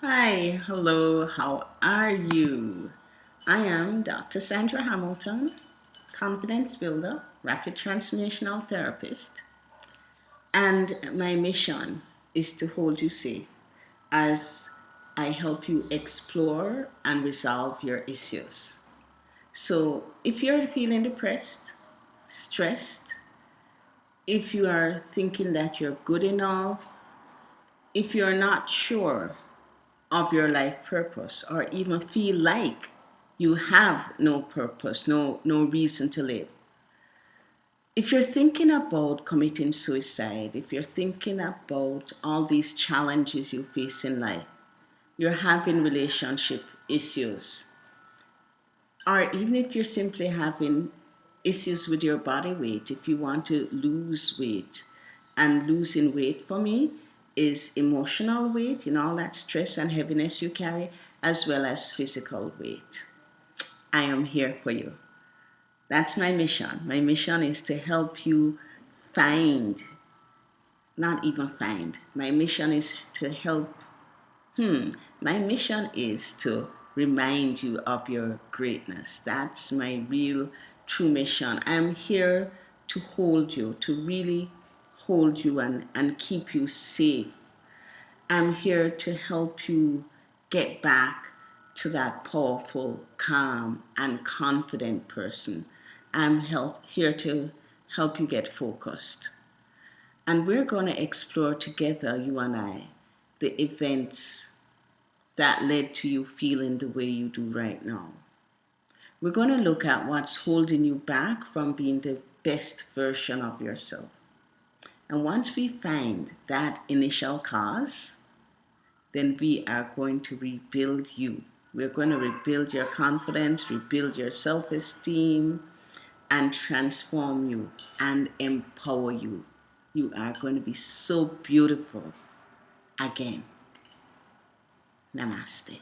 Hi, hello, how are you? I am Dr. Sandra Hamilton, confidence builder, rapid transformational therapist, and my mission is to hold you safe as I help you explore and resolve your issues. So, if you're feeling depressed, stressed, if you are thinking that you're good enough, if you're not sure of your life purpose or even feel like you have no purpose, no reason to live. If you're thinking about committing suicide, if you're thinking about all these challenges you face in life, you're having relationship issues, or even if you're simply having issues with your body weight, if you want to lose weight, and losing weight for me is emotional weight, all that stress and heaviness you carry, as well as physical weight. I am here for you. That's my mission. My mission is to help you find, not even find. My mission is to help my mission is to remind you of your greatness. That's my real true mission. I'm here to hold you, to really hold you and keep you safe. I'm here to help you get back to that powerful, calm, and confident person. Here to help you get focused. And we're going to explore together, you and I, the events that led to you feeling the way you do right now. We're going to look at what's holding you back from being the best version of yourself. And once we find that initial cause, then we are going to rebuild you. We're going to rebuild your confidence, rebuild your self-esteem, and transform you and empower you. You are going to be so beautiful again. Namaste.